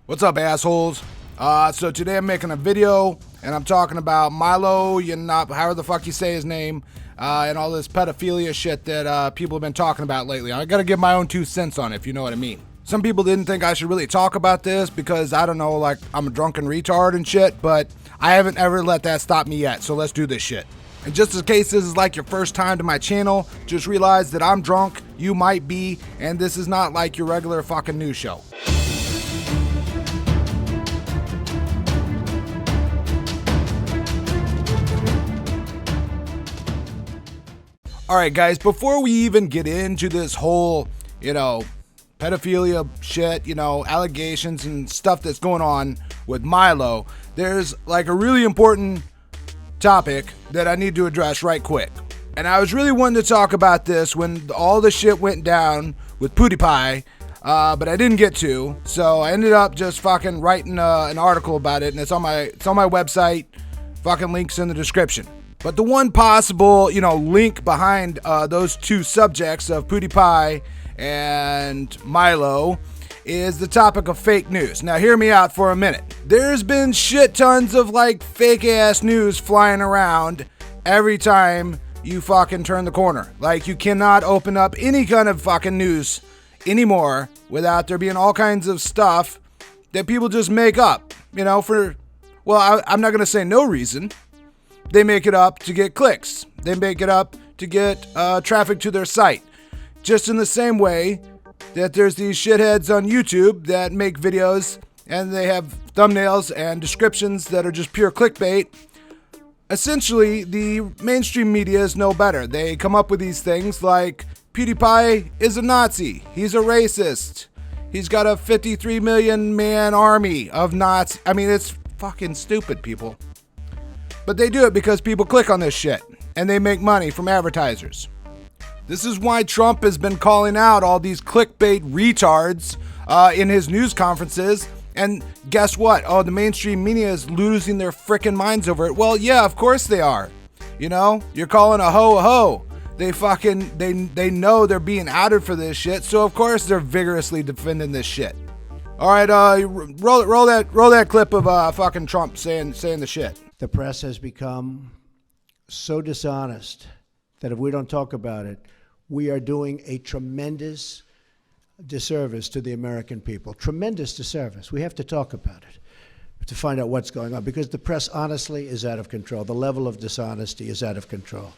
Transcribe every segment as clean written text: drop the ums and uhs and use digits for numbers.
What's up, assholes? So today I'm making a video and I'm talking about Milo Yiannopoulos, however the fuck you say his name, and all this pedophilia shit that people have been talking about lately. I gotta give my own 2 cents on it, if you know what I mean. Some people didn't think I should really talk about this because, I don't know, like, I'm a drunken retard and shit, but I haven't ever let that stop me yet, so let's do this shit. And just in case this is like your first time to my channel, just realize that I'm drunk, you might be, and this is not like your regular fucking news show. Alright guys, before we even get into this whole, pedophilia shit, allegations and stuff that's going on with Milo, there's like a really important topic that I need to address right quick. And I was really wanting to talk about this when all the shit went down with Pedophile, but I didn't get to, so I ended up just fucking writing an article about it, and it's on my website, fucking links in the description. But the one possible, link behind those two subjects of Pedophile and Milo is the topic of fake news. Now, hear me out for a minute. There's been shit tons of, fake ass news flying around every time you fucking turn the corner. Like, you cannot open up any kind of fucking news anymore without there being all kinds of stuff that people just make up, I'm not going to say no reason. They make it up to get clicks. They make it up to get traffic to their site. Just in the same way that there's these shitheads on YouTube that make videos and they have thumbnails and descriptions that are just pure clickbait. Essentially, the mainstream media is no better. They come up with these things like, PewDiePie is a Nazi. He's a racist. He's got a 53 million man army of Nazis. I mean, it's fucking stupid, people. But they do it because people click on this shit, and they make money from advertisers. This is why Trump has been calling out all these clickbait retards in his news conferences, and guess what? Oh, the mainstream media is losing their frickin' minds over it. Well, yeah, of course they are. You're calling a hoe a hoe. They know they're being outed for this shit, so of course they're vigorously defending this shit. All right, roll that clip of fucking Trump saying the shit. The press has become so dishonest that if we don't talk about it, we are doing a tremendous disservice to the American people. Tremendous disservice. We have to talk about it to find out what's going on, because the press honestly is out of control. The level of dishonesty is out of control.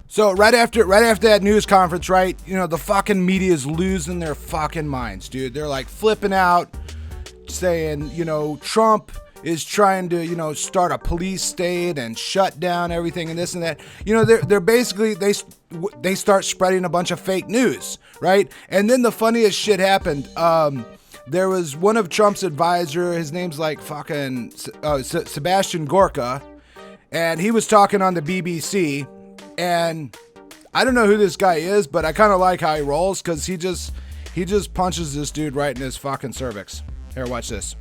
So right after that news conference, right, the fucking media is losing their fucking minds, dude. They're like flipping out, saying, Trump is trying to, start a police state and shut down everything and this and that. They're basically, they start spreading a bunch of fake news, right? And then the funniest shit happened. There was one of Trump's advisor, his name's like fucking Sebastian Gorka, and he was talking on the BBC, and I don't know who this guy is, but I kind of like how he rolls, because he just punches this dude right in his fucking cervix. Here, watch this.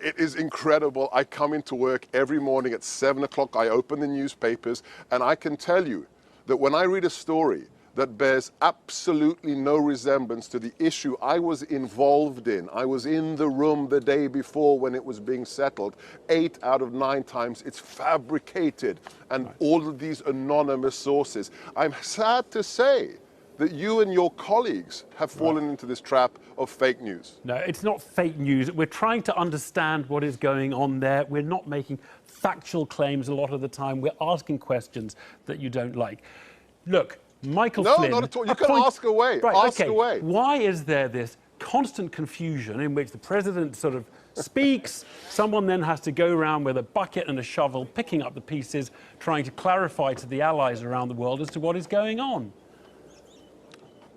It is incredible. I come into work every morning at 7 o'clock. I open the newspapers, and I can tell you that when I read a story that bears absolutely no resemblance to the issue I was involved in, I was in the room the day before when it was being settled, 8 out of 9 times it's fabricated, and all of these anonymous sources. I'm sad to say that you and your colleagues have fallen into this trap of fake news. No, it's not fake news. We're trying to understand what is going on there. We're not making factual claims a lot of the time. We're asking questions that you don't like. Look, Michael Flynn... No, not at all. You can ask away. Right, ask away. Why is there this constant confusion in which the president sort of speaks, someone then has to go around with a bucket and a shovel, picking up the pieces, trying to clarify to the allies around the world as to what is going on?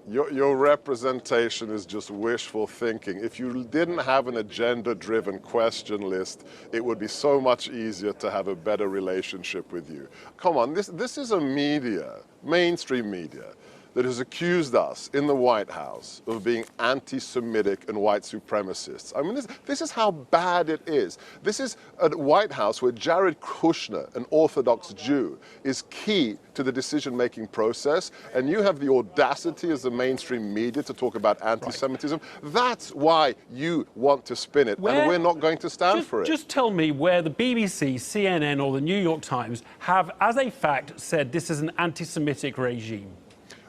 Your representation is just wishful thinking. If you didn't have an agenda-driven question list, it would be so much easier to have a better relationship with you. Come on, this is a media, mainstream media, that has accused us in the White House of being anti-Semitic and white supremacists. I mean, this is how bad it is. This is a White House where Jared Kushner, an Orthodox Jew, is key to the decision-making process, and you have the audacity as the mainstream media to talk about anti-Semitism. Right. That's why you want to spin it, and we're not going to stand for it. Just tell me where the BBC, CNN, or the New York Times have, as a fact, said this is an anti-Semitic regime.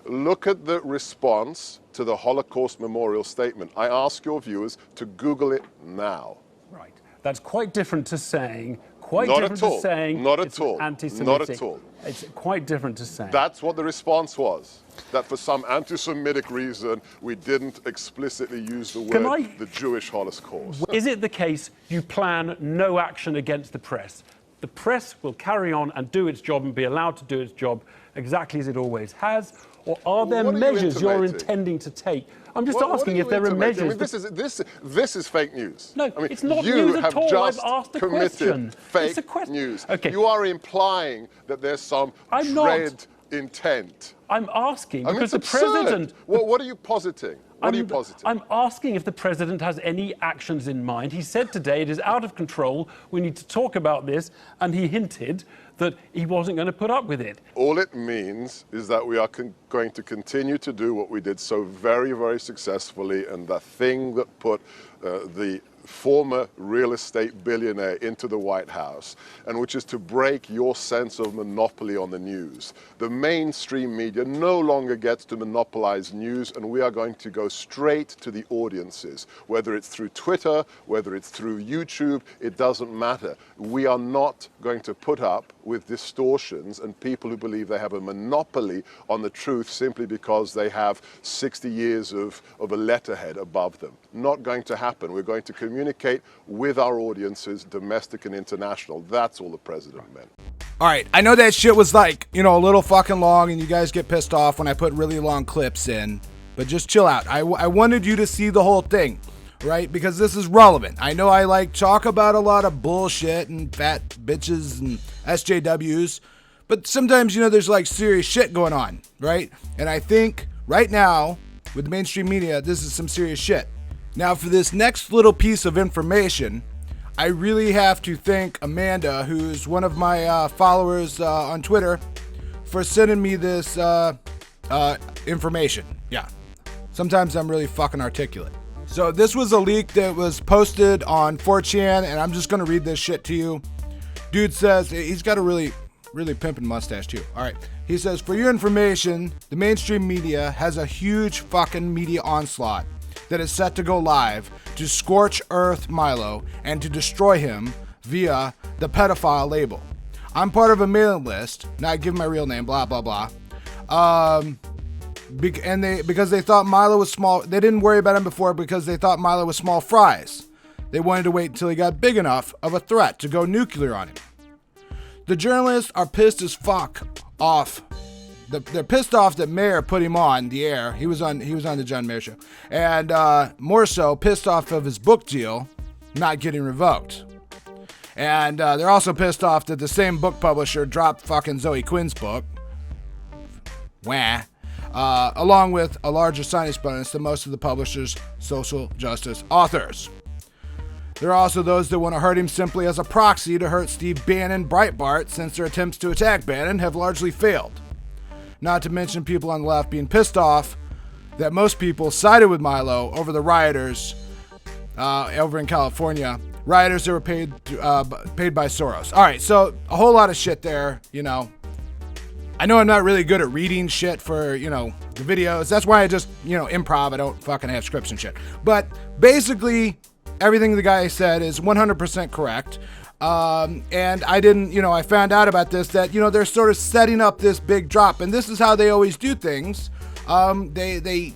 Look at the response to the Holocaust Memorial Statement. I ask your viewers to Google it now. Right. That's quite different to saying, not at all. Anti-Semitic. Not at all. It's quite different to saying. That's what the response was. That for some anti-Semitic reason, we didn't explicitly use the word the Jewish Holocaust. Is it the case you plan no action against the press? The press will carry on and do its job and be allowed to do its job exactly as it always has? Or are there measures you're intending to take? I'm just asking if there are measures. I mean, this is fake news. No, I mean, it's not news at all. I've asked the question. Fake news. Okay. You are implying that there's some dread intent. I'm asking because the president. What are you positing? What are you positing? I'm asking if the president has any actions in mind. He said today it is out of control. We need to talk about this, and he hinted that he wasn't going to put up with it. All it means is that we are going to continue to do what we did so very, very successfully, and the thing that put the former real estate billionaire into the White House, and which is to break your sense of monopoly on the news. The mainstream media no longer gets to monopolize news, and we are going to go straight to the audiences. Whether it's through Twitter, whether it's through YouTube, it doesn't matter. We are not going to put up with distortions and people who believe they have a monopoly on the truth simply because they have 60 years of a letterhead above them. Not going to happen. We're going to communicate with our audiences, domestic and international. That's all the president meant. All right, I know that shit was like, a little fucking long and you guys get pissed off when I put really long clips in, but just chill out. I wanted you to see the whole thing, right? Because this is relevant. I know I talk about a lot of bullshit and fat bitches and SJWs, but sometimes, there's serious shit going on, right? And I think right now with the mainstream media, this is some serious shit. Now, for this next little piece of information, I really have to thank Amanda, who's one of my followers on Twitter, for sending me this information. Yeah, sometimes I'm really fucking articulate. So this was a leak that was posted on 4chan, and I'm just going to read this shit to you. Dude says, he's got a really pimpin' mustache too. All right. He says, for your information, the mainstream media has a huge fucking media onslaught that is set to go live to scorch earth Milo and to destroy him via the pedophile label. I'm part of a mailing list, not give my real name, blah, blah, blah. Because they thought Milo was small. They didn't worry about him before because they thought Milo was small fries. They wanted to wait until he got big enough of a threat to go nuclear on him. The journalists are pissed as fuck off. They're pissed off that Mayer put him on the air. He was on the John Mayer show. And more so, pissed off of his book deal not getting revoked. And they're also pissed off that the same book publisher dropped fucking Zoe Quinn's book. Wah. Along with a larger signage bonus than most of the publisher's social justice authors. There are also those that want to hurt him simply as a proxy to hurt Steve Bannon Breitbart, since their attempts to attack Bannon have largely failed. Not to mention people on the left being pissed off that most people sided with Milo over the rioters over in California. Rioters that were paid by Soros. All right, so a whole lot of shit there, I know I'm not really good at reading shit for, the videos. That's why I just, improv. I don't fucking have scripts and shit. But basically, everything the guy said is 100% correct. And I didn't, I found out about this, that, they're sort of setting up this big drop. And this is how they always do things. They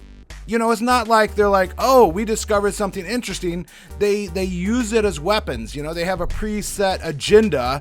it's not like they're like, oh, we discovered something interesting. They use it as weapons. They have a preset agenda.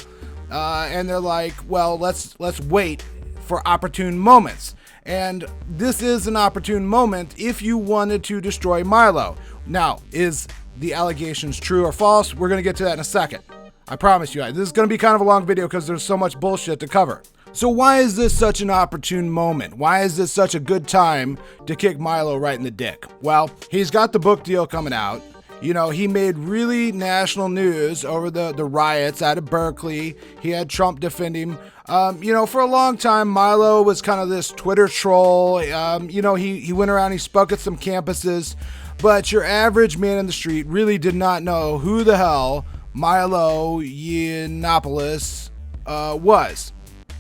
And they're like, well, let's wait for opportune moments. And this is an opportune moment if you wanted to destroy Milo. Now, is the allegations true or false? We're going to get to that in a second. I promise you. This is going to be kind of a long video because there's so much bullshit to cover. So why is this such an opportune moment? Why is this such a good time to kick Milo right in the dick? Well, he's got the book deal coming out. You know, he made really national news over the riots out of Berkeley. He had Trump defend him. You know, for a long time, Milo was kind of this Twitter troll. You know, he went around, he spoke at some campuses, but your average man in the street really did not know who the hell Milo Yiannopoulos was.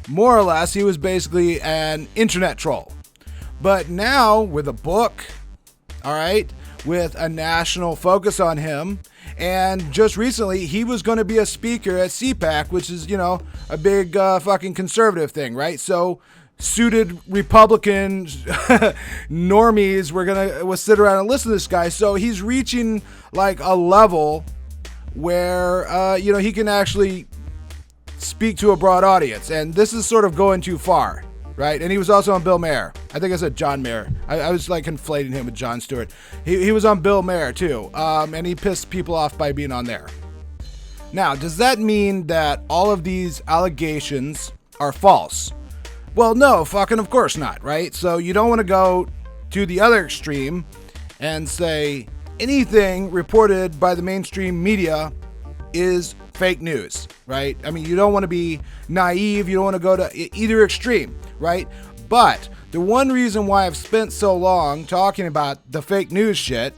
More or less, he was basically an internet troll. But now, with a book, all right, with a national focus on him, and just recently, he was going to be a speaker at CPAC, which is, you know, a big fucking conservative thing, right? So, suited Republican normies will sit around and listen to this guy. So, he's reaching, like, a level where, you know, he can actually speak to a broad audience, and this is sort of going too far, right? And he was also on Bill Maher. I think I said John Maher. I was like conflating him with Jon Stewart. He was on Bill Maher too, and he pissed people off by being on there. Now, does that mean that all of these allegations are false? Well, no, fucking of course not, right? So you don't want to go to the other extreme and say anything reported by the mainstream media is fake news, right? I mean, you don't want to be naive. You don't want to go to either extreme, right? But the one reason why I've spent so long talking about the fake news shit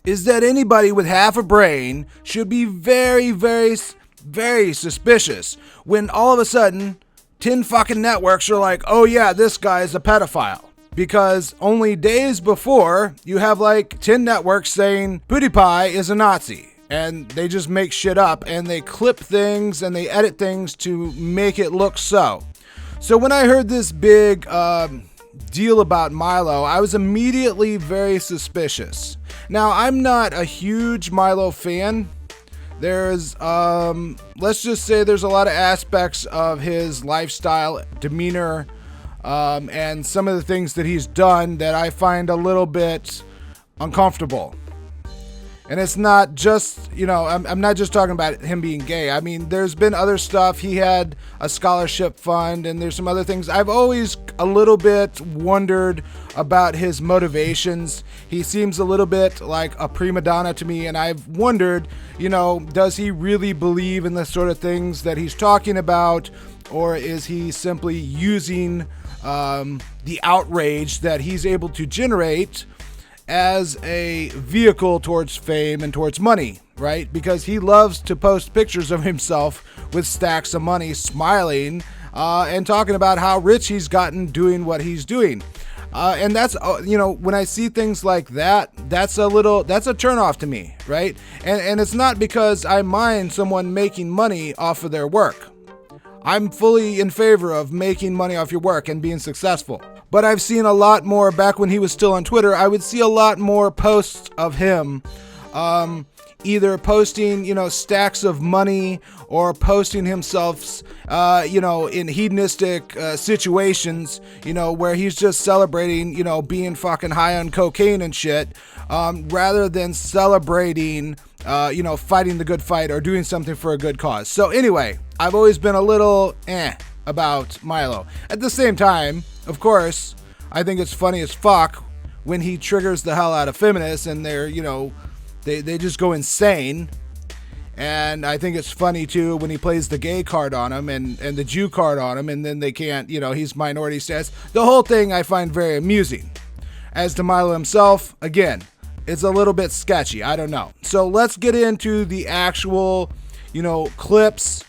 is that anybody with half a brain should be very, very, very suspicious when all of a sudden 10 fucking networks are like, oh yeah, this guy's a pedophile. Because only days before, you have like 10 networks saying PewDiePie is a Nazi. And they just make shit up, and they clip things and they edit things to make it look so. So when I heard this big deal about Milo, I was immediately very suspicious. Now, I'm not a huge Milo fan. There's, let's just say there's a lot of aspects of his lifestyle, demeanor, and some of the things that he's done that I find a little bit uncomfortable. And it's not just, you know, I'm not just talking about him being gay. I mean, there's been other stuff. He had a scholarship fund, and there's some other things. I've always a little bit wondered about his motivations. He seems a little bit like a prima donna to me, and I've wondered, you know, does he really believe in the sort of things that he's talking about, or is he simply using the outrage that he's able to generate as a vehicle towards fame and towards money, right? Because he loves to post pictures of himself with stacks of money, smiling, and talking about how rich he's gotten doing what he's doing. And that's, you know, when I see things like that, that's a turnoff to me, right? And it's not because I mind someone making money off of their work. I'm fully in favor of making money off your work and being successful. But I've seen a lot more, back when he was still on Twitter, I would see a lot more posts of him either posting, you know, stacks of money or posting himself, you know, in hedonistic situations, you know, where he's just celebrating, you know, being fucking high on cocaine and shit, rather than celebrating, you know, fighting the good fight or doing something for a good cause. So anyway, I've always been a little about Milo. At the same time, of course, I think it's funny as fuck when he triggers the hell out of feminists and they're, you know, they just go insane. And I think it's funny too when he plays the gay card on him and the Jew card on him, and then they can't, you know, he's minority status. The whole thing I find very amusing. As to Milo himself, again, it's a little bit sketchy. I don't know. So let's get into the actual, you know, clips.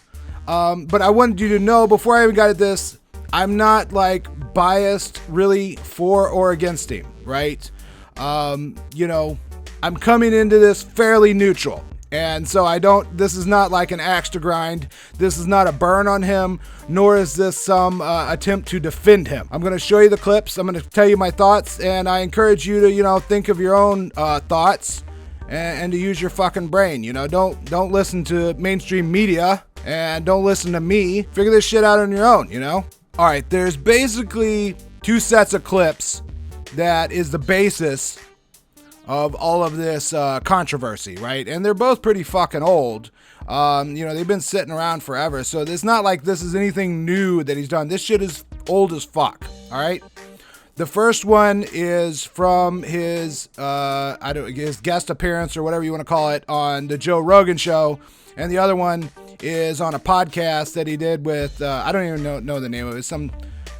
But I wanted you to know before I even got at this, I'm not like biased really for or against him, right? You know, I'm coming into this fairly neutral. And so this is not like an axe to grind. This is not a burn on him, nor is this some attempt to defend him. I'm going to show you the clips. I'm going to tell you my thoughts, and I encourage you to, you know, think of your own thoughts and to use your fucking brain. You know, don't listen to mainstream media and don't listen to me. Figure this shit out on your own, you know? All right, there's basically two sets of clips that is the basis of all of this controversy, right? And they're both pretty fucking old. They've been sitting around forever, so it's not like this is anything new that he's done. This shit is old as fuck, all right? The first one is from his his guest appearance or whatever you want to call it on the Joe Rogan show, and the other one is on a podcast that he did with I don't even know the name of it.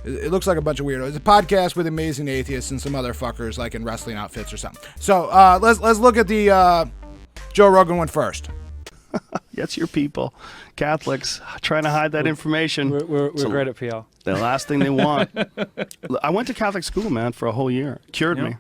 It looks like a bunch of weirdos. It's a podcast with amazing atheists and some other fuckers like in wrestling outfits or something. So let's look at the Joe Rogan one first. That's your people, Catholics, trying to hide that information. We're great at PR. The last thing they want. I went to Catholic school, man, for a whole year. Cured me.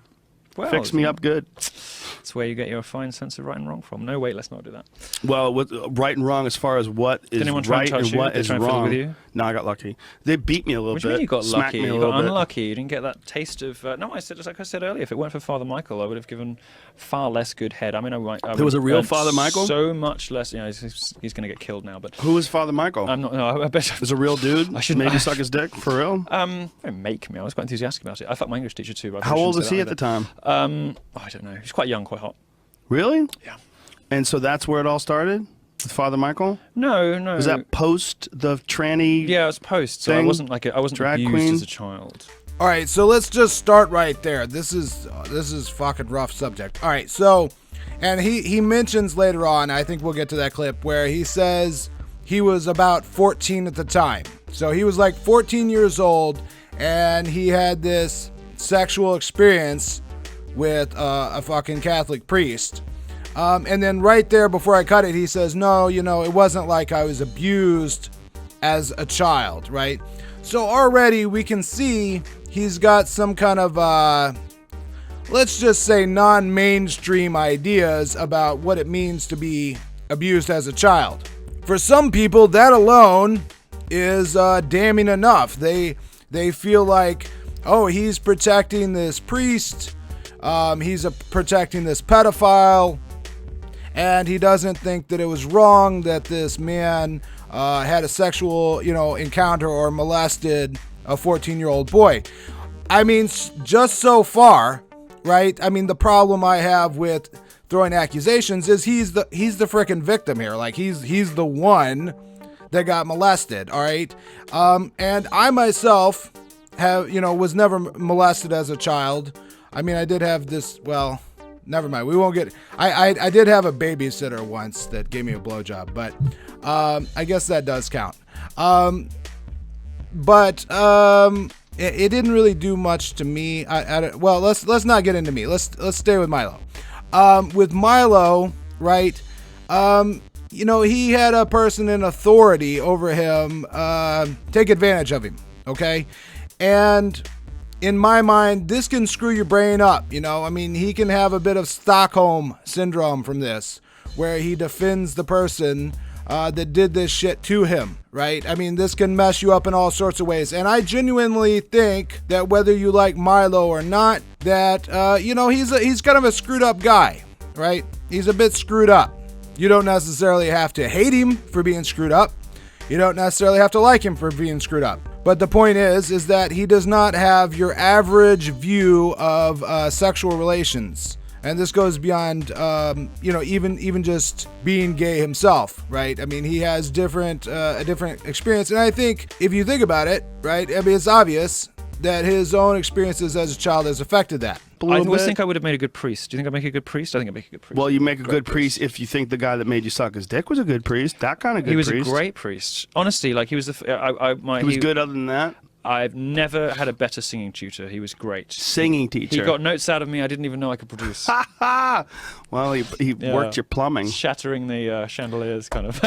Well, Fixed me up good. That's where you get your fine sense of right and wrong from. No, wait, let's not do that. Well, with right and wrong as far as what is right and what is wrong. With you? No, I got lucky. They beat me a little bit. What do you mean you got lucky? Me a You little got bit. unlucky. You didn't get that taste of... no, I said, just like I said earlier, if it weren't for Father Michael, I would have given far less good head. I mean, There was a real Father Michael? So much less... he's going to get killed now, but... Who was Father Michael? I'm not... No, I bet... It was a real dude? I shouldn't... Maybe suck his dick? For real? Don't make me. I was quite enthusiastic about it. I fucked my English teacher too. But How old was he at the time? I don't know. He's quite young, quite hot. Really? Yeah. And so that's where it all started? With Father Michael? No. Was that post the tranny? Yeah, it was post. So I wasn't drag abused queen? as a child. All right, so let's just start right there. This is fucking rough subject. All right, so, and he mentions later on, I think we'll get to that clip, where he says he was about 14 at the time. So he was like 14 years old, and he had this sexual experience with a fucking Catholic priest. And then right there before I cut it, he says, no, it wasn't like I was abused as a child, right? So already we can see he's got some kind of, let's just say non-mainstream ideas about what it means to be abused as a child. For some people, that alone is damning enough. They feel like, oh, he's protecting this priest, he's protecting this pedophile, and he doesn't think that it was wrong that this man had a sexual, encounter or molested a 14-year-old boy. I mean, just so far, right? I mean, the problem I have with throwing accusations is he's the freaking victim here. Like he's the one that got molested. All right, and I myself have was never molested as a child. I mean, I did have this. Well, never mind. We won't get. I did have a babysitter once that gave me a blowjob, but I guess that does count. It didn't really do much to me. Well, let's not get into me. Let's stay with Milo. With Milo, right? He had a person in authority over him take advantage of him. Okay, and in my mind, this can screw your brain up. I mean, he can have a bit of Stockholm syndrome from this, where he defends the person that did this shit to him, right? I mean, this can mess you up in all sorts of ways. And I genuinely think that whether you like Milo or not, that, he's kind of a screwed up guy, right? He's a bit screwed up. You don't necessarily have to hate him for being screwed up. You don't necessarily have to like him for being screwed up. But the point is that he does not have your average view of sexual relations. And this goes beyond, even just being gay himself, right? I mean, he has a different experience. And I think if you think about it, right, I mean, it's obvious that his own experiences as a child has affected that. I always think I would have made a good priest. Do you think I'd make a good priest? I think I'd make a good priest. Well, you make a good priest if you think the guy that made you suck his dick was a good priest. That kind of good priest. He was a great priest. Honestly, like he was he was good other than that? I've never had a better singing tutor. He was great. Singing teacher. He got notes out of me I didn't even know I could produce. Well, he worked your plumbing. Shattering the chandeliers, kind of.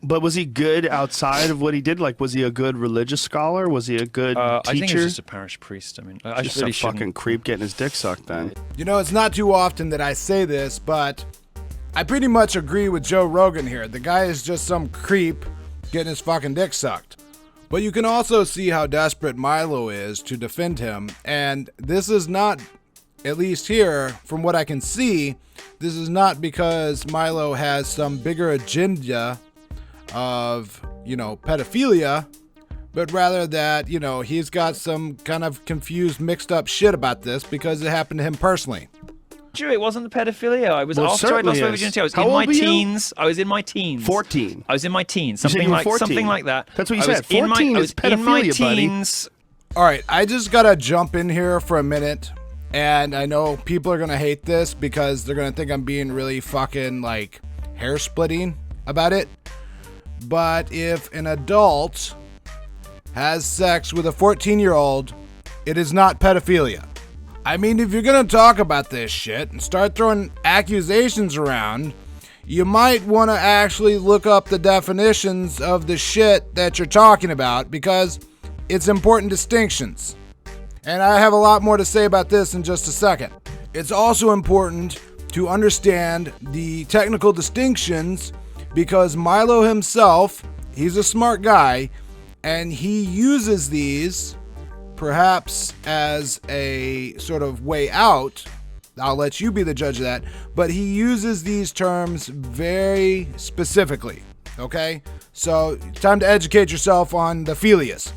But was he good outside of what he did? Like, was he a good religious scholar? Was he a good teacher? I think he was just a parish priest. I mean, I just really a fucking creep getting his dick sucked then. It's not too often that I say this, but I pretty much agree with Joe Rogan here. The guy is just some creep getting his fucking dick sucked. But you can also see how desperate Milo is to defend him. And this is not, at least here, from what I can see, this is not because Milo has some bigger agenda of, pedophilia, but rather that, he's got some kind of confused, mixed up shit about this because it happened to him personally. you it wasn't the pedophilia. I was Well, after I'd lost my certainly virginity. I was How in my old were you? teens. I was in my teens. 14. I was in my teens. You said Something you were like 14. something like that. That's what you I was said. 14 I is was in my pedophilia, buddy. teens. All right, I just gotta jump in here for a minute, and I know people are gonna hate this because they're gonna think I'm being really fucking like hair splitting about it. But if an adult has sex with a 14-year-old, it is not pedophilia. I mean, if you're gonna talk about this shit and start throwing accusations around, you might want to actually look up the definitions of the shit that you're talking about, because it's important distinctions. And I have a lot more to say about this in just a second. It's also important to understand the technical distinctions, because Milo himself, he's a smart guy, and he uses these perhaps as a sort of way out. I'll let you be the judge of that, but he uses these terms very specifically, okay? So it's time to educate yourself on the philias.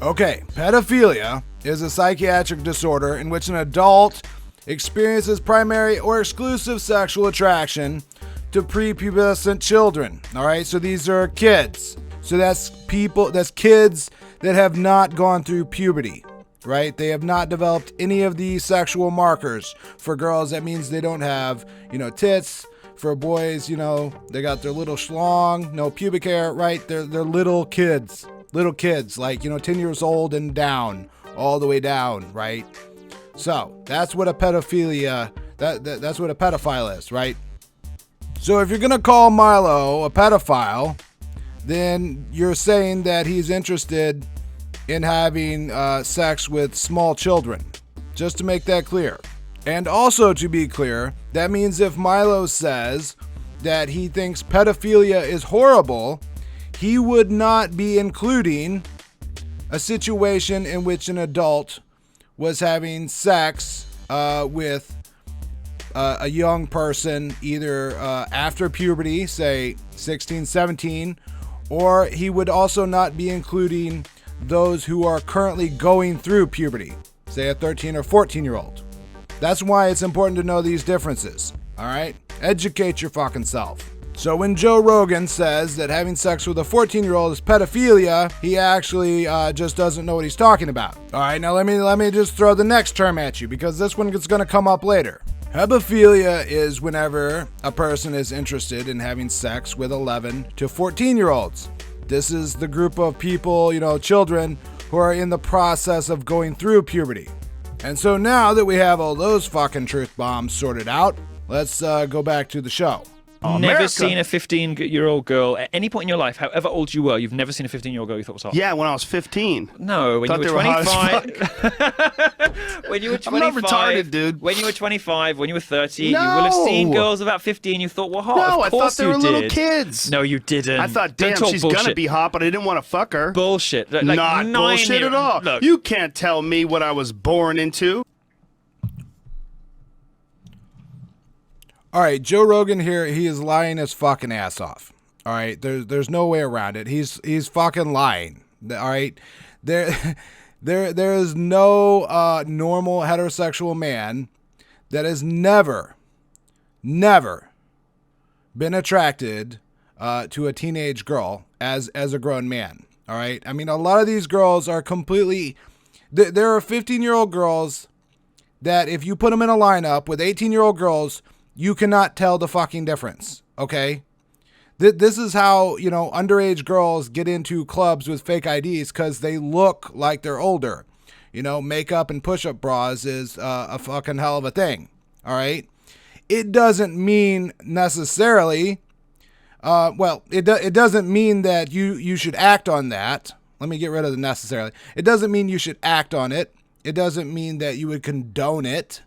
Okay, pedophilia is a psychiatric disorder in which an adult experiences primary or exclusive sexual attraction to prepubescent children. All right, so these are kids. So that's kids that have not gone through puberty, right? They have not developed any of the sexual markers. For girls, that means they don't have, tits. For boys, they got their little schlong, no pubic hair, right? They're little kids, like, 10 years old and down, all the way down, right? So that's what a pedophilia, that's what a pedophile is, right? So if you're gonna call Milo a pedophile, then you're saying that he's interested in having sex with small children, just to make that clear. And also to be clear, that means if Milo says that he thinks pedophilia is horrible, he would not be including a situation in which an adult was having sex with a young person, either after puberty, say 16, 17, or he would also not be including those who are currently going through puberty, say a 13 or 14-year-old. That's why it's important to know these differences, all right? Educate your fucking self. So when Joe Rogan says that having sex with a 14-year-old is pedophilia, he actually just doesn't know what he's talking about. All right, now let me just throw the next term at you, because this one is going to come up later. Hebephilia is whenever a person is interested in having sex with 11 to 14-year-olds. This is the group of people, children, who are in the process of going through puberty. And so now that we have all those fucking truth bombs sorted out, let's go back to the show. Never seen a 15-year-old girl at any point in your life, however old you were, you've never seen a 15-year-old girl you thought was hot? Yeah, when I was 15. No, when you were 25. When you were 25. I'm not retarded, dude. When you were 25, when you were 30, No. you will have seen girls about 15 you thought were hot. No, I Of thought course they you were did. little kids. No, you didn't. I thought, Don't damn, talk she's bullshit. gonna be hot, but I didn't want to fuck her. Bullshit. Like Not bullshit at all. Look, You can't tell me what I was born into. All right, Joe Rogan here, he is lying his fucking ass off. All right, there's no way around it. He's fucking lying. All right, there is no normal heterosexual man that has never been attracted to a teenage girl as a grown man. All right, I mean, a lot of these girls are completely. There are 15-year-old girls that if you put them in a lineup with 18-year-old girls, you cannot tell the fucking difference, okay? This is how, underage girls get into clubs with fake IDs, because they look like they're older. Makeup and push-up bras is a fucking hell of a thing, all right? It doesn't mean necessarily, it doesn't mean that you should act on that. Let me get rid of the necessarily. It doesn't mean you should act on it. It doesn't mean that you would condone it,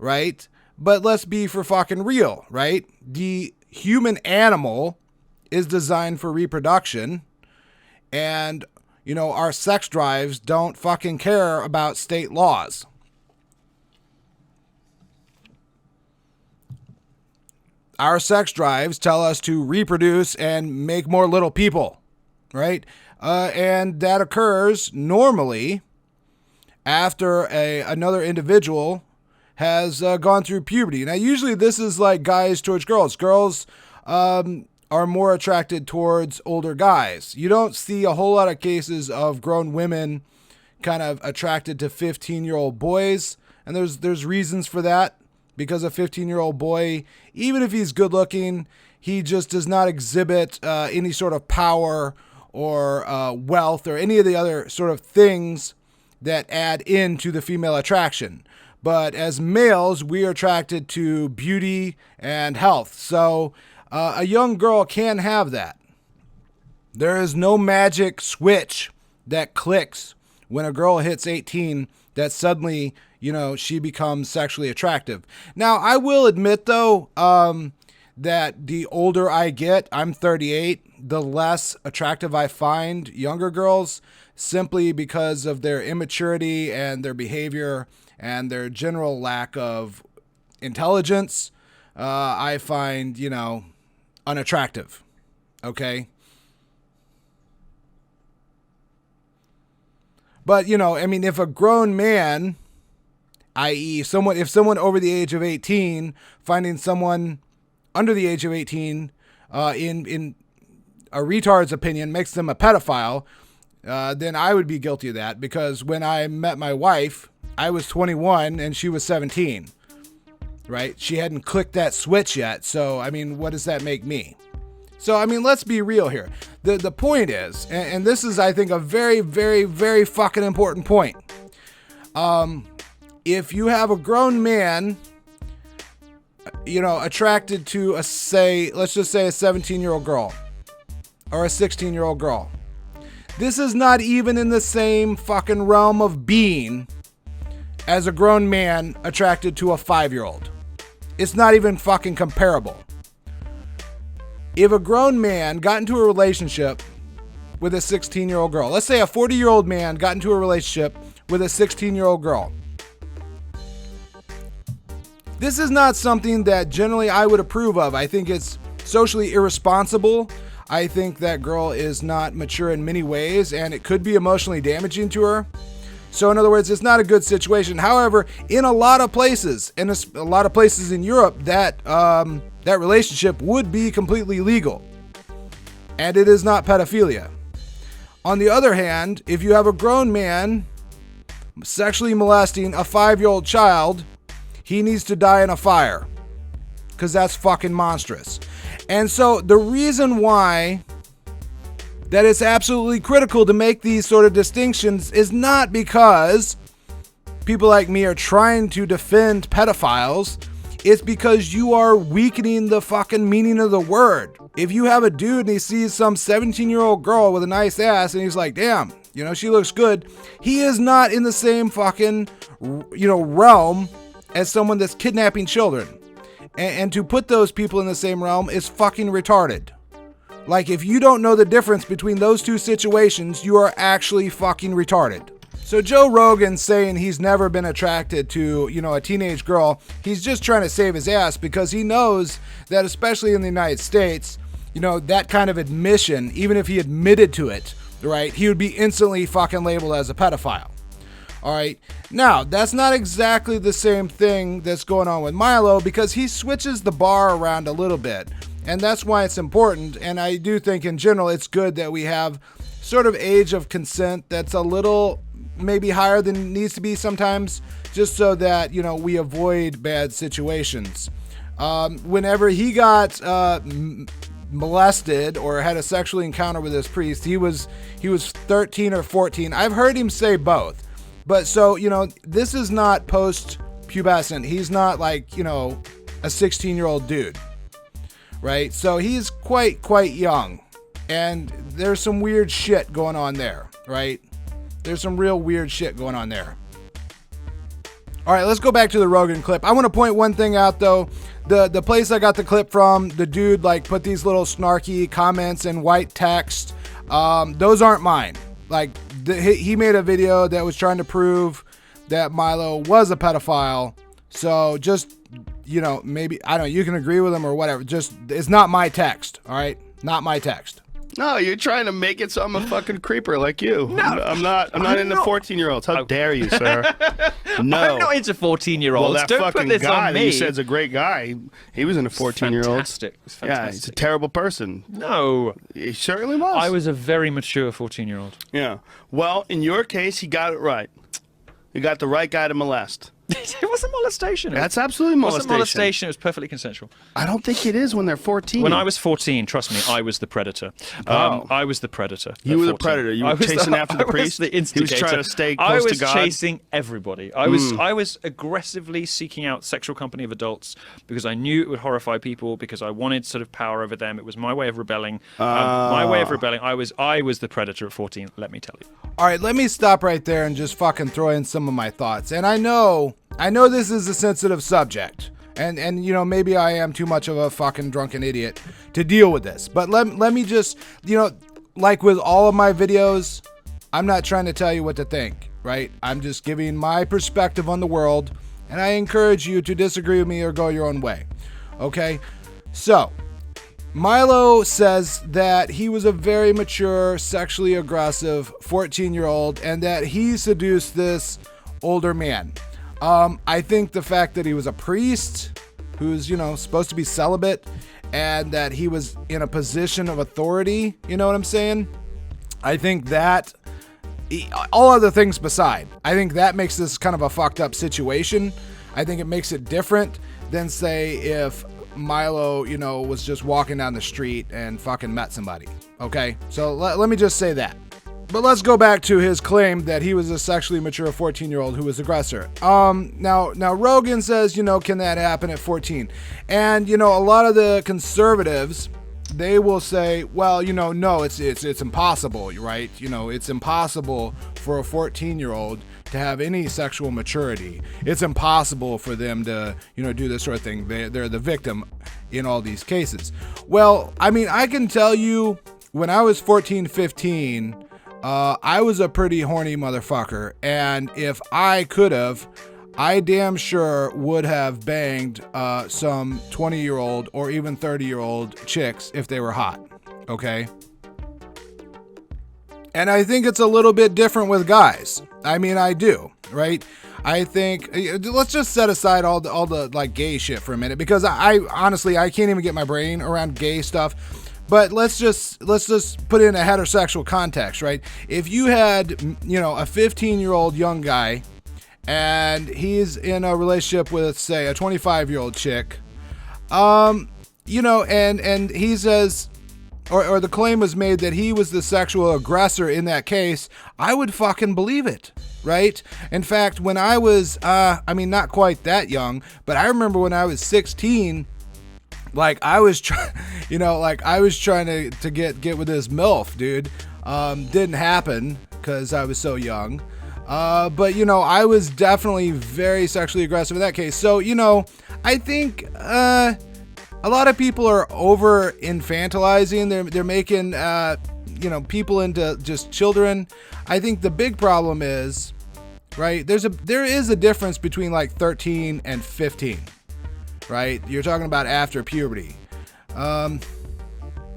right? But let's be for fucking real, right? The human animal is designed for reproduction, and, our sex drives don't fucking care about state laws. Our sex drives tell us to reproduce and make more little people, right? And that occurs normally after another individual has gone through puberty. Now, usually this is like guys towards girls. Girls are more attracted towards older guys. You don't see a whole lot of cases of grown women kind of attracted to 15-year-old boys. And there's reasons for that, because a 15-year-old boy, even if he's good looking, he just does not exhibit any sort of power or wealth or any of the other sort of things that add into the female attraction. But as males, we are attracted to beauty and health. So a young girl can have that. There is no magic switch that clicks when a girl hits 18 that suddenly, she becomes sexually attractive. Now, I will admit, though, that the older I get, I'm 38, the less attractive I find younger girls, simply because of their immaturity and their behavior and their general lack of intelligence. I find, unattractive. Okay? But, if a grown man, i.e. if someone over the age of 18, finding someone under the age of 18, in a retard's opinion, makes them a pedophile, then I would be guilty of that, because when I met my wife, I was 21 and she was 17, right? She hadn't clicked that switch yet. So, what does that make me? So, let's be real here. The point is, and this is, I think, a very, very, very fucking important point. If you have a grown man, attracted to let's just say a 17-year-old girl or a 16-year-old girl, this is not even in the same fucking realm of being as a grown man attracted to a 5-year-old. It's not even fucking comparable. If a grown man got into a relationship with a 16-year-old girl, let's say a 40-year-old man got into a relationship with a 16-year-old girl, this is not something that generally I would approve of. I think it's socially irresponsible. I think that girl is not mature in many ways, and it could be emotionally damaging to her. So in other words, it's not a good situation. However, in a lot of places, in a lot of places in Europe, that relationship would be completely legal, and it is not pedophilia. On the other hand, if you have a grown man sexually molesting a 5-year-old child, he needs to die in a fire, because that's fucking monstrous. And so the reason why that it's absolutely critical to make these sort of distinctions is not because people like me are trying to defend pedophiles. It's because you are weakening the fucking meaning of the word. If you have a dude and he sees some 17-year-old girl with a nice ass and he's like, damn, she looks good, he is not in the same fucking, realm as someone that's kidnapping children. And to put those people in the same realm is fucking retarded. Like, if you don't know the difference between those two situations, you are actually fucking retarded. So Joe Rogan saying he's never been attracted to, a teenage girl, he's just trying to save his ass, because he knows that, especially in the United States, that kind of admission, even if he admitted to it, right, he would be instantly fucking labeled as a pedophile. All right. Now, that's not exactly the same thing that's going on with Milo, because he switches the bar around a little bit. And that's why it's important. And I do think in general, it's good that we have sort of age of consent that's a little maybe higher than it needs to be sometimes, just so that, we avoid bad situations. Whenever he got molested or had a sexual encounter with this priest, he was 13 or 14. I've heard him say both. But so, this is not post-pubescent. He's not like, a 16-year-old dude, right? So he's quite young, and there's some weird shit going on there, right? There's some real weird shit going on there. All right, let's go back to the Rogan clip. I want to point one thing out, though. The place I got the clip from, the dude put these little snarky comments in white text. Those aren't mine. He made a video that was trying to prove that Milo was a pedophile. So just, maybe, I don't know, you can agree with him or whatever. Just, it's not my text, all right? Not my text. No, you're trying to make it so I'm a fucking creeper like you. No, I'm not into 14-year-olds. How dare you, sir? No. I'm not into 14-year-olds. Well, that Don't fucking put this guy on that me. you said's a great guy. He was into 14-year-olds. Fantastic. It was fantastic. Yeah, he's a terrible person. No. He certainly was. I was a very mature 14-year-old. Yeah. Well, in your case, he got it right. You got the right guy to molest. It wasn't molestation. That's absolutely molestation. It wasn't molestation. It was perfectly consensual. I don't think it is when they're 14. When I was 14, trust me, I was the predator. I was the predator. You were the 14. predator. You were chasing after the priest. The instigator. He was trying to stay close to God. I was chasing everybody. I was aggressively seeking out sexual company of adults because I knew it would horrify people, because I wanted sort of power over them. It was my way of rebelling. My way of rebelling. I was the predator at 14, let me tell you. All right, let me stop right there and just fucking throw in some of my thoughts. And I know this is a sensitive subject. And you know, maybe I am too much of a fucking drunken idiot to deal with this. But let me just, you know, like with all of my videos, I'm not trying to tell you what to think, right? I'm just giving my perspective on the world, and I encourage you to disagree with me or go your own way. Okay? So, Milo says that he was a very mature, sexually aggressive 14-year-old and that he seduced this older man. I think the fact that he was a priest who's, you know, supposed to be celibate and that he was in a position of authority, you know what I'm saying? I think that, all other things beside, I think that makes this kind of a fucked up situation. I think it makes it different than, say, if Milo, you know, was just walking down the street and fucking met somebody. Okay, so let me just say that. But let's go back to his claim that he was a sexually mature 14-year-old who was aggressor. Now Rogan says, you know, can that happen at 14? And, you know, a lot of the conservatives, they will say, well, you know, no, it's impossible, right? You know, it's impossible for a 14-year-old to have any sexual maturity. It's impossible for them to, you know, do this sort of thing. They're the victim in all these cases. Well, I mean, I can tell you, when I was 14, 15, I was a pretty horny motherfucker, and if I could have, I damn sure would have banged some 20-year-old or even 30-year-old chicks if they were hot, okay? And I think it's a little bit different with guys. I mean, I do, right? I think, let's just set aside all the like gay shit for a minute, because I honestly, I can't even get my brain around gay stuff. But let's just put it in a heterosexual context, right? If you had, you know, a 15-year-old young guy and he's in a relationship with, say, a 25-year-old chick, you know, and he says, or the claim was made that he was the sexual aggressor in that case, I would fucking believe it, right? In fact, when I was, I mean, not quite that young, but I remember when I was 16, like I was trying, you know, like I was trying to get with this MILF, dude. Didn't happen because I was so young. But you know, I was definitely very sexually aggressive in that case. So, you know, I think a lot of people are over infantilizing. They're making you know, people into just children. I think the big problem is, right, there is a difference between like 13 and 15. Right? You're talking about after puberty.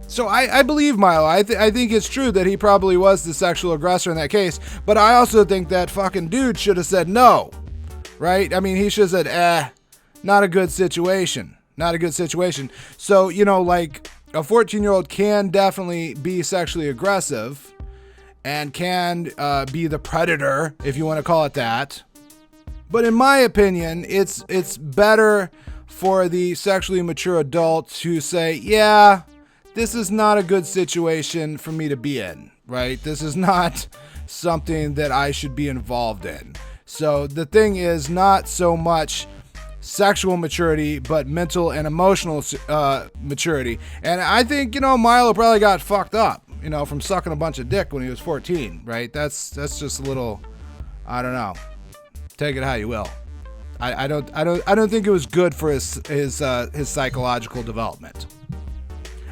So I believe Milo. I think it's true that he probably was the sexual aggressor in that case, but I also think that fucking dude should have said no. Right? I mean, he should have said, not a good situation. Not a good situation. So, you know, like a 14-year-old can definitely be sexually aggressive and can be the predator, if you want to call it that. But in my opinion, it's better for the sexually mature adult to say, yeah, this is not a good situation for me to be in, right? This is not something that I should be involved in. So the thing is not so much sexual maturity, but mental and emotional maturity. And I think, you know, Milo probably got fucked up, you know, from sucking a bunch of dick when he was 14, right? That's just a little, I don't know. Take it how you will. I don't think it was good for his psychological development.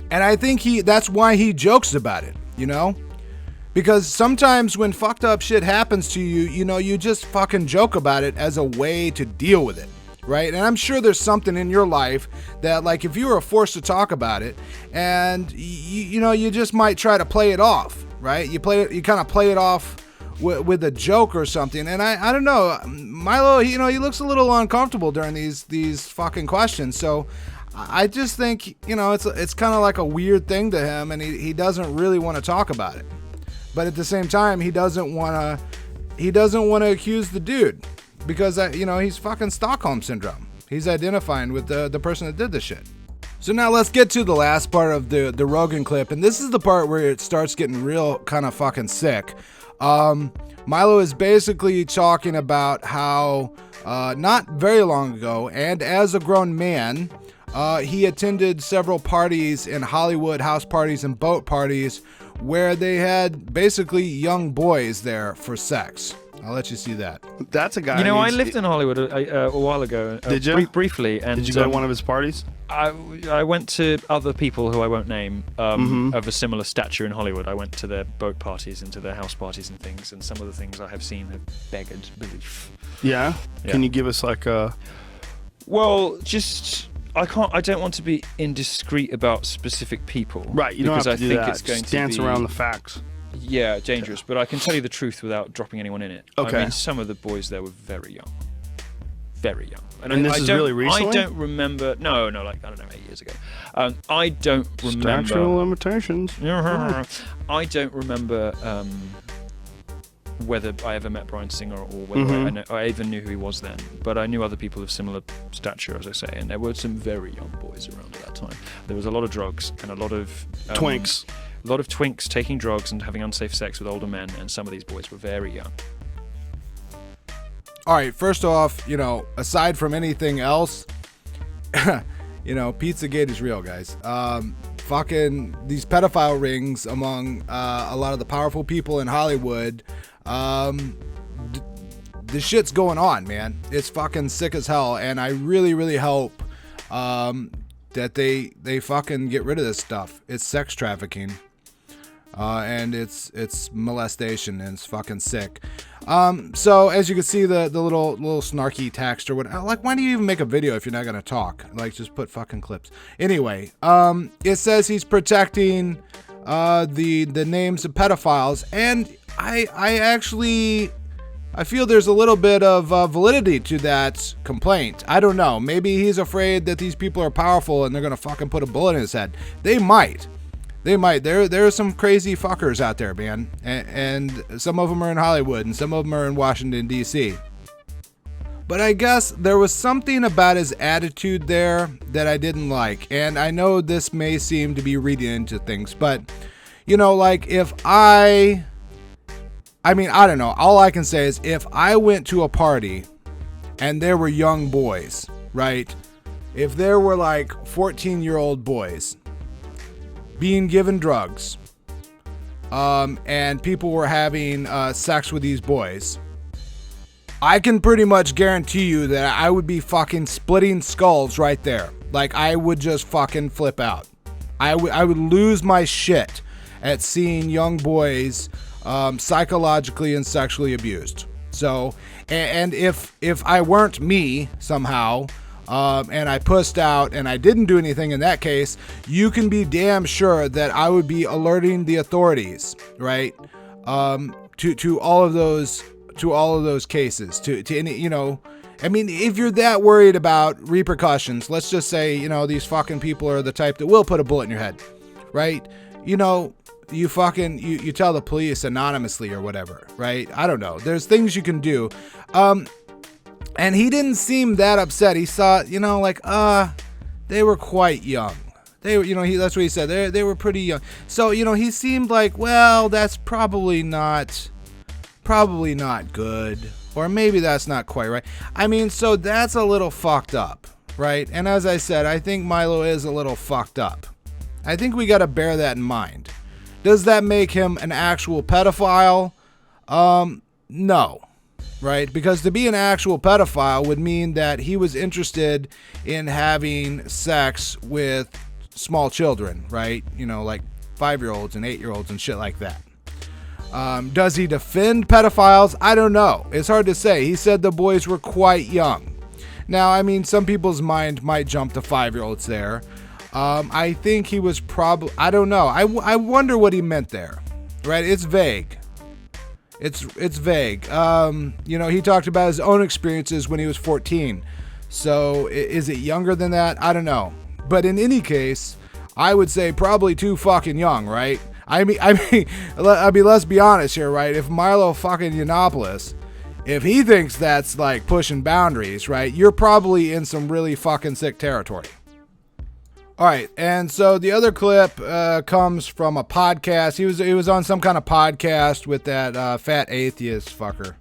And I think that's why he jokes about it, you know? Because sometimes when fucked up shit happens to you, you know, you just fucking joke about it as a way to deal with it, right? And I'm sure there's something in your life that, like, if you were forced to talk about it, and you just might try to play it off, right? You kind of play it off with a joke or something. And I don't know, Milo, he looks a little uncomfortable during these fucking questions. So I just think, it's kind of like a weird thing to him, and he doesn't really want to talk about it. But at the same time, he doesn't want to accuse the dude. Because, he's fucking Stockholm Syndrome. He's identifying with the person that did this shit. So now let's get to the last part of the Rogan clip. And this is the part where it starts getting real kind of fucking sick. Milo is basically talking about how not very long ago, and as a grown man, he attended several parties in Hollywood, house parties and boat parties, where they had basically young boys there for sex. I'll let you see that. That's a guy. I lived in Hollywood a while ago. Did you? Briefly. And, did you go to one of his parties? I went to other people who I won't name of a similar stature in Hollywood. I went to their boat parties and to their house parties and things, and some of the things I have seen have beggared belief. Yeah? Can you give us like a... Well, just... I don't want to be indiscreet about specific people. Right, you don't have to do that. It's going just dance around the facts. Yeah, dangerous, but I can tell you the truth without dropping anyone in it. Okay. I mean, some of the boys there were very young. Very young. And this is really recently? I don't remember... No, like, I don't know, 8 years ago. I don't remember... Statute of limitations. I don't remember whether I ever met Bryan Singer or whether I even knew who he was then. But I knew other people of similar stature, as I say, and there were some very young boys around at that time. There was a lot of drugs and a lot of... twinks. A lot of twinks taking drugs and having unsafe sex with older men, and some of these boys were very young. All right, first off, aside from anything else, Pizzagate is real, guys. Fucking these pedophile rings among a lot of the powerful people in Hollywood, the shit's going on, man. It's fucking sick as hell, and I really, really hope that they fucking get rid of this stuff. It's sex trafficking. And it's molestation, and it's fucking sick. So as you can see, the little snarky text or whatever. Like, why do you even make a video if you're not gonna talk? Like, just put fucking clips. Anyway, it says he's protecting the names of pedophiles, and I feel there's a little bit of validity to that complaint. I don't know. Maybe he's afraid that these people are powerful and they're gonna fucking put a bullet in his head. They might. There are some crazy fuckers out there, man. And some of them are in Hollywood and some of them are in Washington, D.C. But I guess there was something about his attitude there that I didn't like. And I know this may seem to be reading into things, but, like if I don't know. All I can say is if I went to a party and there were young boys, right? If there were like 14-year-old boys being given drugs, and people were having sex with these boys, I can pretty much guarantee you that I would be fucking splitting skulls right there. Like, I would just fucking flip out. I would lose my shit at seeing young boys psychologically and sexually abused. So, and if I weren't me somehow, and I pussed out and I didn't do anything in that case, you can be damn sure that I would be alerting the authorities, right? To all of those cases, to any, I mean, if you're that worried about repercussions, let's just say, these fucking people are the type that will put a bullet in your head, right? You tell the police anonymously or whatever, right? I don't know. There's things you can do. And he didn't seem that upset. He saw, they were quite young. They were, that's what he said. They were pretty young. So, he seemed like, well, that's probably not good. Or maybe that's not quite right. I mean, so that's a little fucked up, right? And as I said, I think Milo is a little fucked up. I think we got to bear that in mind. Does that make him an actual pedophile? No. Right? Because to be an actual pedophile would mean that he was interested in having sex with small children, right? Like 5-year-olds and 8-year-olds and shit like that. Does he defend pedophiles? I don't know. It's hard to say. He said the boys were quite young. Now, I mean, some people's mind might jump to 5-year-olds there. I think he was probably, I don't know. I wonder what he meant there, right? It's vague. It's vague. He talked about his own experiences when he was 14. So is it younger than that? I don't know. But in any case, I would say probably too fucking young, right? I mean, let's be honest here, right? If Milo fucking Yiannopoulos, if he thinks that's like pushing boundaries, right? You're probably in some really fucking sick territory. All right, and so the other clip comes from a podcast. He was on some kind of podcast with that fat atheist fucker.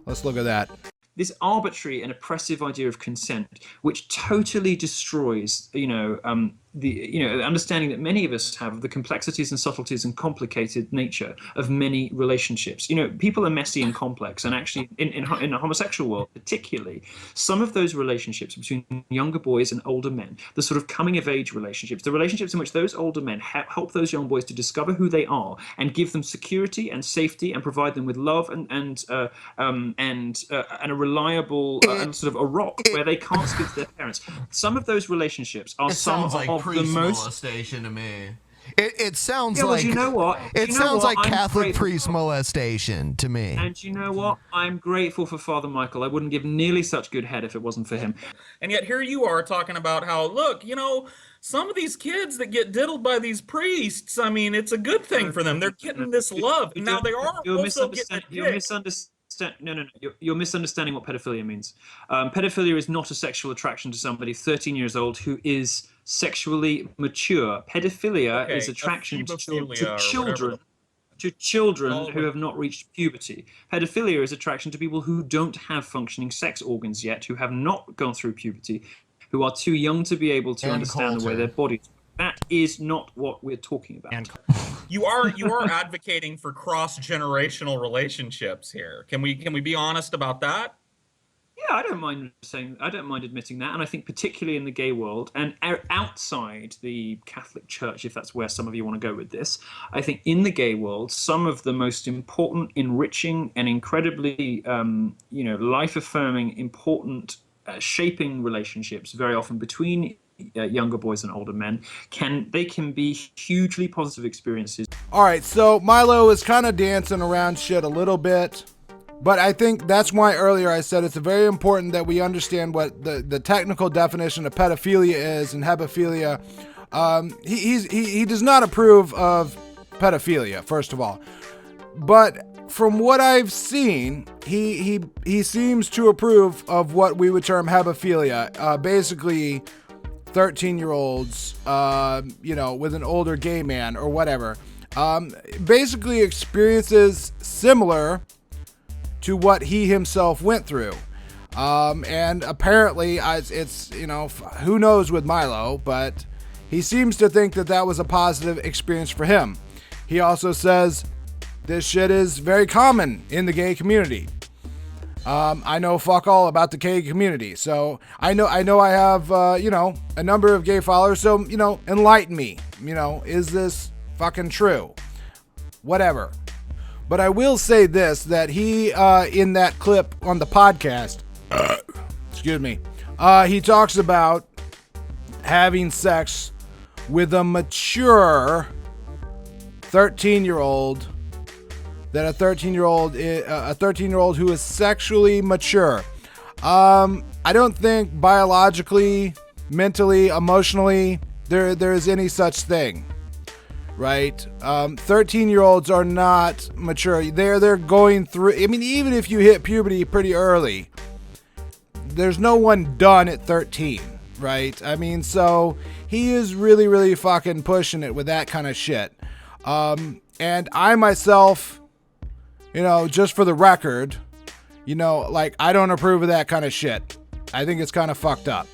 Let's look at that. This arbitrary and oppressive idea of consent, which totally destroys, the understanding that many of us have of the complexities and subtleties and complicated nature of many relationships. People are messy and complex, and actually, in a homosexual world, particularly, some of those relationships between younger boys and older men, the sort of coming of age relationships, the relationships in which those older men help those young boys to discover who they are and give them security and safety and provide them with love and a reliable and sort of a rock where they can't speak to their parents. Some of those relationships are some of the most molestation to me. It sounds like, you know what? It sounds like Catholic priest molestation to me. And you know what? I'm grateful for Father Michael. I wouldn't give nearly such good head if it wasn't for him. And yet here you are talking about how, look, some of these kids that get diddled by these priests, I mean, it's a good thing for them. They're getting this love. And now they are also getting You're misunderstanding what pedophilia means. Pedophilia is not a sexual attraction to somebody 13 years old who is sexually mature. Pedophilia is attraction to children who have not reached puberty. Pedophilia is attraction to people who don't have functioning sex organs yet, who have not gone through puberty, who are too young to be able to understand the way their bodies. That is not what we're talking about. You are advocating for cross-generational relationships here. Can we be honest about that? Yeah, I don't mind admitting that, and I think particularly in the gay world and outside the Catholic Church, if that's where some of you want to go with this, I think in the gay world, some of the most important, enriching, and incredibly, life-affirming, important, shaping relationships, very often between younger boys and older men, can be hugely positive experiences. All right, so Milo is kind of dancing around shit a little bit. But I think that's why earlier I said it's very important that we understand what the technical definition of pedophilia is and hebephilia. He does not approve of pedophilia, first of all. But from what I've seen, he seems to approve of what we would term hebephilia. Basically, 13-year-olds, with an older gay man or whatever. Basically experiences similar to what he himself went through. And apparently it's, who knows with Milo, but he seems to think that was a positive experience for him. He also says this shit is very common in the gay community. I know fuck all about the gay community. So I know I have, a number of gay followers. So, enlighten me, is this fucking true? Whatever. But I will say this, that he, in that clip on the podcast, he talks about having sex with a mature 13-year-old, that a 13-year-old who is sexually mature. I don't think biologically, mentally, emotionally, there is any such thing. Right? 13-year-olds are not mature. They're going through, even if you hit puberty pretty early, there's no one done at 13, right? So he is really, really fucking pushing it with that kind of shit. And I myself, just for the record, I don't approve of that kind of shit. I think it's kind of fucked up.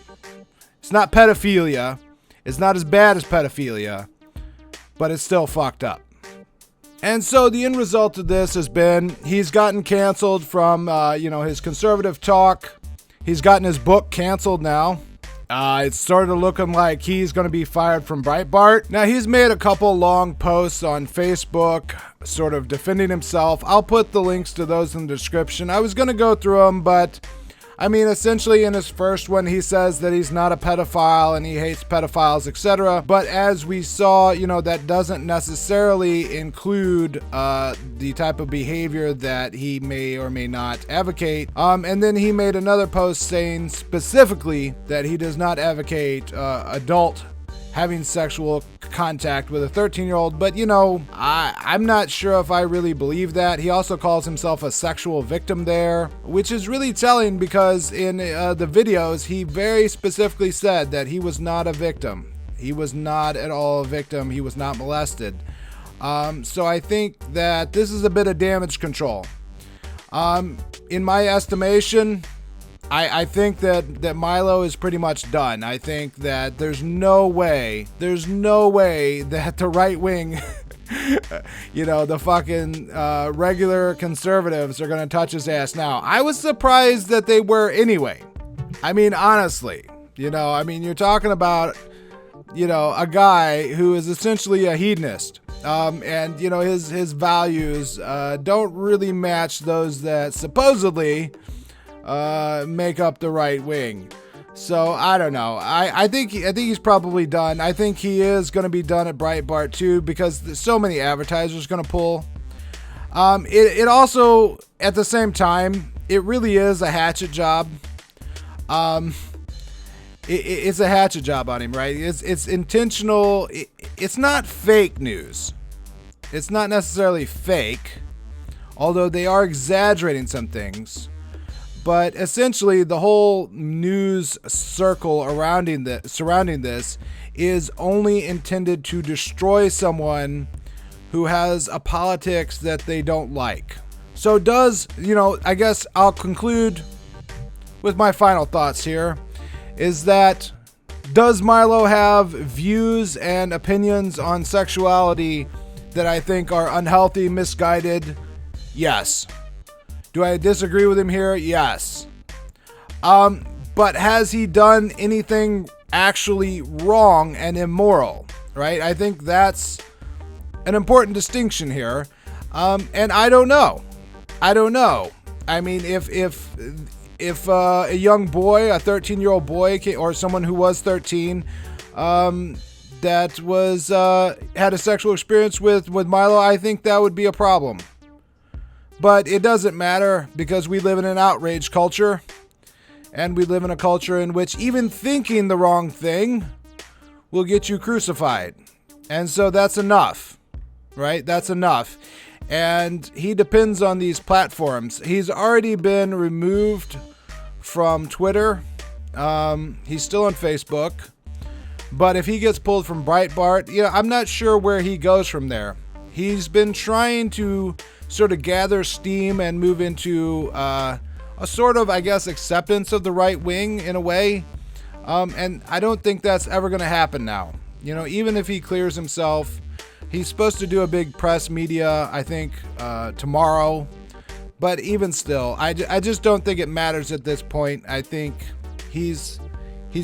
It's not pedophilia. It's not as bad as pedophilia. But it's still fucked up. And so the end result of this has been he's gotten canceled from, his conservative talk. He's gotten his book canceled now. It's sort of looking like he's going to be fired from Breitbart. Now, he's made a couple long posts on Facebook sort of defending himself. I'll put the links to those in the description. I was going to go through them, but I mean, essentially in his first one, he says that he's not a pedophile and he hates pedophiles, etc. But as we saw, you know, that doesn't necessarily include the type of behavior that he may or may not advocate. And then he made another post saying specifically that he does not advocate adult having sexual contact with a 13-year-old, but you know, I'm not sure if I really believe that. He also calls himself a sexual victim there, which is really telling because in the videos, he very specifically said that he was not a victim. He was not at all a victim. He was not molested. So I think that this is a bit of damage control. In my estimation, I think that Milo is pretty much done. I think that there's no way that the right wing, you know, the fucking regular conservatives are going to touch his ass now. I was surprised that they were anyway. I mean, honestly, you know, I mean, you're talking about, you know, a guy who is essentially a hedonist. And, you know, his values don't really match those that supposedly make up the right wing. So I don't know. I think he's probably done. I think he is going to be done at Breitbart too because there's so many advertisers going to pull. It also at the same time it really is a hatchet job. It's a hatchet job on him, right? It's intentional. It's not fake news. It's not necessarily fake, although they are exaggerating some things. But essentially, the whole news circle surrounding this is only intended to destroy someone who has a politics that they don't like. So I guess I'll conclude with my final thoughts here, is that does Milo have views and opinions on sexuality that I think are unhealthy, misguided? Yes. Do I disagree with him here? Yes. But has he done anything actually wrong and immoral? Right? I think that's an important distinction here. And I don't know. I mean, if a young boy, a 13-year-old boy, or someone who was 13, that was had a sexual experience with Milo, I think that would be a problem. But it doesn't matter because we live in an outrage culture, and we live in a culture in which even thinking the wrong thing will get you crucified. And so that's enough, right? That's enough. And he depends on these platforms. He's already been removed from Twitter. He's still on Facebook. But if he gets pulled from Breitbart, I'm not sure where he goes from there. He's been trying to sort of gather steam and move into a sort of, I guess, acceptance of the right wing in a way. And I don't think that's ever going to happen now. Even if he clears himself, he's supposed to do a big press media, I think, tomorrow. But even still, I just don't think it matters at this point. I think he's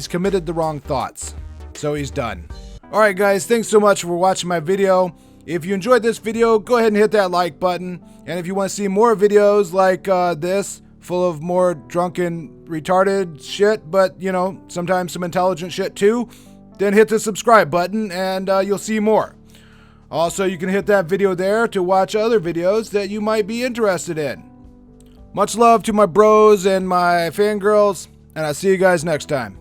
committed the wrong thoughts. So he's done. All right, guys, thanks so much for watching my video. If you enjoyed this video, go ahead and hit that like button. And if you want to see more videos like this, full of more drunken, retarded shit, but, sometimes some intelligent shit too, then hit the subscribe button and you'll see more. Also, you can hit that video there to watch other videos that you might be interested in. Much love to my bros and my fangirls, and I'll see you guys next time.